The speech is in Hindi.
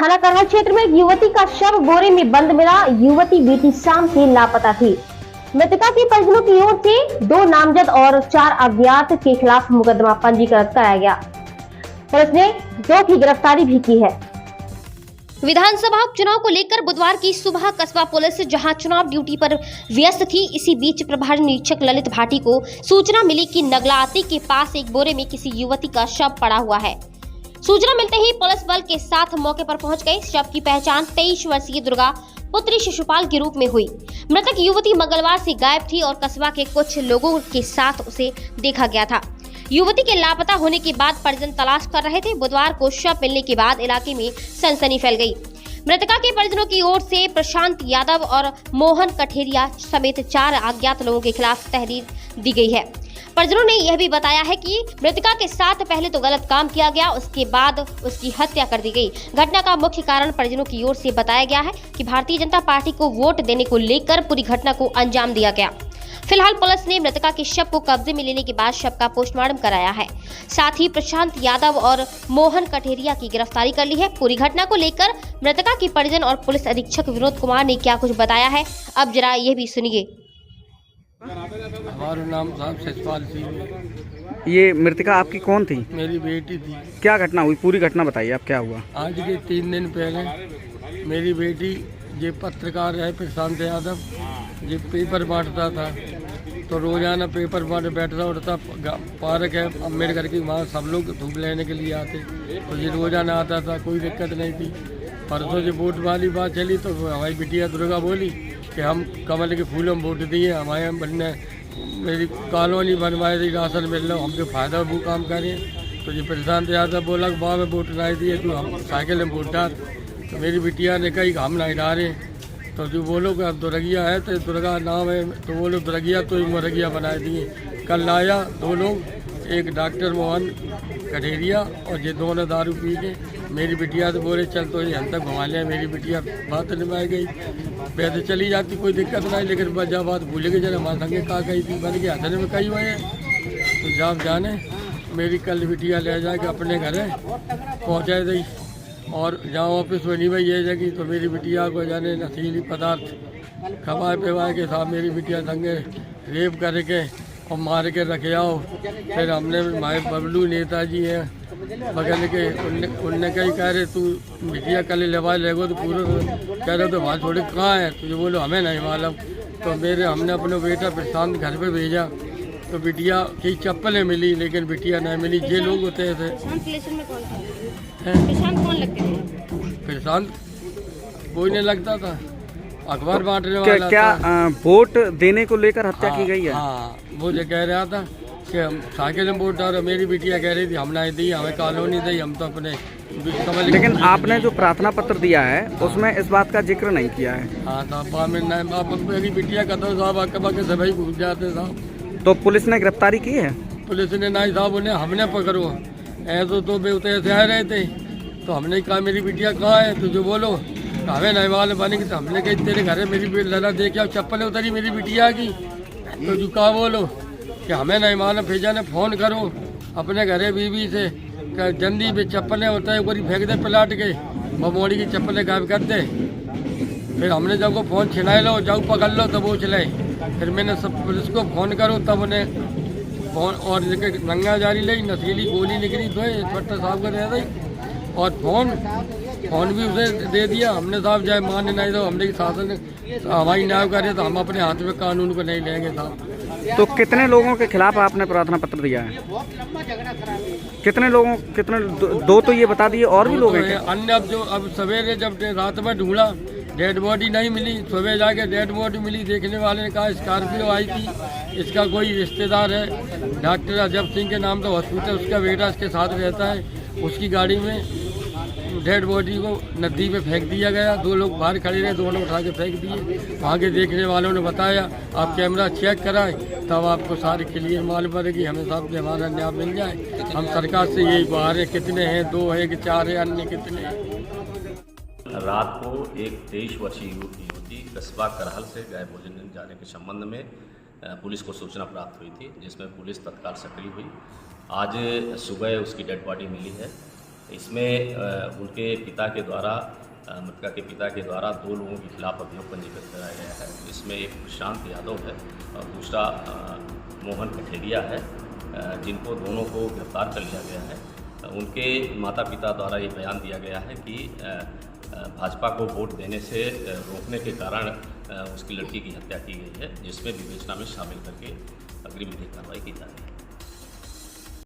थाना करहल क्षेत्र में एक युवती का शव बोरे में बंद मिला। युवती बीती शाम से लापता थी। मृतका के परिजनों की ओर से 2 नामजद और 4 अज्ञात के खिलाफ मुकदमा पंजीकृत कराया गया। पुलिस ने 2 की गिरफ्तारी भी की है। विधानसभा चुनाव को लेकर बुधवार की सुबह कस्बा पुलिस जहां चुनाव ड्यूटी पर व्यस्त थी, इसी बीच प्रभारी निरीक्षक ललित भाटी को सूचना मिली कि नगलाती के पास एक बोरे में किसी युवती का शव पड़ा हुआ है। सूचना मिलते ही पुलिस बल के साथ मौके पर पहुंच गई। शव की पहचान 23 वर्षीय दुर्गा पुत्री शिशुपाल के रूप में हुई। मृतक युवती मंगलवार से गायब थी और कस्बा के कुछ लोगों के साथ उसे देखा गया था। युवती के लापता होने के बाद परिजन तलाश कर रहे थे। बुधवार को शव मिलने के बाद इलाके में सनसनी फैल गई। मृतका के परिजनों की ओर से प्रशांत यादव और मोहन कठेरिया समेत 4 अज्ञात लोगों के खिलाफ तहरीर दी गई है। परिजनों ने यह भी बताया है कि मृतका के साथ पहले तो गलत काम किया गया, उसके बाद उसकी हत्या कर दी गई। घटना का मुख्य कारण परिजनों की ओर से बताया गया है कि भारतीय जनता पार्टी को वोट देने को लेकर पूरी घटना को अंजाम दिया गया। फिलहाल पुलिस ने मृतका के शव को कब्जे में लेने के बाद शव का पोस्टमार्टम कराया है। साथ ही प्रशांत यादव और मोहन कठेरिया की गिरफ्तारी कर ली है। पूरी घटना को लेकर मृतका के परिजन और पुलिस अधीक्षक विनोद कुमार ने क्या कुछ बताया है, अब जरा ये भी सुनिए। हमारा नाम साहब सचपाल सिंह। ये मृतका आपकी कौन थी? मेरी बेटी थी। क्या घटना हुई, पूरी घटना बताइए, आप क्या हुआ? आज के 3 दिन पहले मेरी बेटी ये पत्रकार है प्रशांत यादव, ये पेपर बांटता था, तो रोजाना पेपर बांटे बैठता उठता। पार्क है अब मेरे घर की, वहाँ सब लोग धूप लेने के लिए आते, तो ये रोजाना आता था, कोई दिक्कत नहीं थी। परसों जो वोट वाली बात चली तो हमारी बिटिया दुर्गा बोली कि हम कमल के फूलों में वोट दिए, हमारे बनने मेरी कॉलोनी बनवाए थी, राशन मिल रहा, हमको फायदा वो काम करें। तो ये प्रशांत यादव बोला कि बाबा वोट नहीं दिए तो हम साइकिल में वोट डाल। तो मेरी बिटिया ने कही हम नहीं डाले। तो जो बोलो कि अब दुर्गिया है तो दुर्गा नाम है, तो वो लोग दुर्गिया तो मुर्गिया बना दिए। कल लाया 2 लोग, एक डॉक्टर मोहन कठेरिया और ये दोनों दारू पी के मेरी बिटिया तो बोले चल तो ये हम तक घुमा लिया। मेरी बिटिया बात निभाई गई, वैसे चली जाती कोई दिक्कत नहीं, लेकिन बस जब बात भूल गई जरा हमारे संगे कहा गई थी बन के हथने में कही हुए हैं। तो जब जाने मेरी कल बिटिया ले जाके अपने घर पहुँचा दी और जहाँ ऑफिस में नहीं भाई ये जगह, तो मेरी बिटिया को जाने नशीली पदार्थ खवाए पिवाए के साथ मेरी बिटिया संगे रेप करके और मार के रखे आओ। फिर हमने हमारे बबलू नेताजी हैं बगल के, उनने कहीं कह रहे तू बिटिया कल लेवा लेगो, तो पूरा कह रहे तो वहाँ छोड़े कहाँ है, तो बोलो हमें नहीं मालूम। तो हमने अपने बेटा प्रशांत घर पे भेजा, तो बिटिया की चप्पलें मिली लेकिन बिटिया नहीं मिली। ये लोग होते थे। प्रशांत कोई नहीं लगता था, अखबार बांटने वाला। क्या वोट देने को लेकर हत्या की गई है? हाँ, वो जो कह रहा था कि हम साइकिल में वोट डालो, मेरी बिटिया कह रही थी हम नहीं दी, हमें कॉलोनी दी, हम तो अपने कमल। लेकिन आपने जो प्रार्थना पत्र दिया है उसमें इस बात का जिक्र नहीं किया है। हाँ साहब, मेरी बिटिया का तो साहब अकबा के सभी घूम जाते साहब। तो पुलिस ने गिरफ्तारी की है? पुलिस ने नहीं साहब, उन्हें हमने पकड़ो ऐसे तो वे उतरे से आ रहे थे, तो हमने कहा मेरी बिटिया कहाँ है, तो जो बोलो हमें नहीं वाले बनेगी। तो हमने कहा तेरे घर है मेरी लड़ा दे के चप्पल उतरी मेरी बिटिया की, तो जो कहा बोलो कि हमें नहीं मालूम। भेजा ने फ़ोन करो अपने घरे बीवी से कि जल्दी भी चप्पलें होता है कोई फेंक दे पलाट के, बमोड़ी की चप्पलें गायब कर दे। फिर हमने जब को फ़ोन छिनाए लो जाओ पकड़ लो तब वो चले। फिर मैंने सब पुलिस को फ़ोन करो तब उन्हें फ़ोन और नंगा जारी ली, नशीली गोली निकली तो छोटा साहब का दे दी और फ़ोन भी उसे दे दिया हमने साहब। जाए माने नहीं तो हमने शासन हमारी न्याय करे तो हम अपने हाथ में कानून को नहीं लेंगे साहब। तो कितने लोगों के खिलाफ आपने प्रार्थना पत्र दिया है? कितने लोगों, कितने? 2 तो ये बता दिए, और भी लोग हैं क्या? अन्य अब सवेरे जब रात में ढूंढा डेड बॉडी नहीं मिली, सुबह जाके डेड बॉडी मिली। देखने वाले ने कहा स्कॉर्पियो आई थी, इसका कोई रिश्तेदार है डॉक्टर अजब सिंह के नाम का हॉस्पिटल, उसका बेटा इसके साथ रहता है, उसकी गाड़ी में डेड बॉडी को नदी में फेंक दिया गया। 2 लोग बाहर खड़े रहे, दोनों उठा के फेंक दिए। वहाँ के देखने वालों ने बताया आप कैमरा चेक कराएं तब आपको सारी क्लियर मालूम पड़ेगी, हमें साहब के हमारा न्याय मिल जाए। हम सरकार से यही बाहर है, कितने हैं, 2 है कि 4 है, अन्य कितने हैं। रात को एक 23 वर्षीय युवती कस्बा करहल से गाय भोजन जाने के संबंध में पुलिस को सूचना प्राप्त हुई थी, जिसमें पुलिस तत्काल सक्रिय हुई। आज सुबह उसकी डेड बॉडी मिली है इसमें उनके पिता के द्वारा मृतका के पिता के द्वारा 2 लोगों के खिलाफ अभियोग पंजीकृत कराया गया है। इसमें एक प्रशांत यादव है और दूसरा मोहन कठेरिया है, जिनको दोनों को गिरफ्तार कर लिया गया है। उनके माता पिता द्वारा ये बयान दिया गया है कि भाजपा को वोट देने से रोकने के कारण उसकी लड़की की हत्या की गई है, जिसमें विवेचना में शामिल करके अग्रिम विधिक कार्रवाई की जा रही है।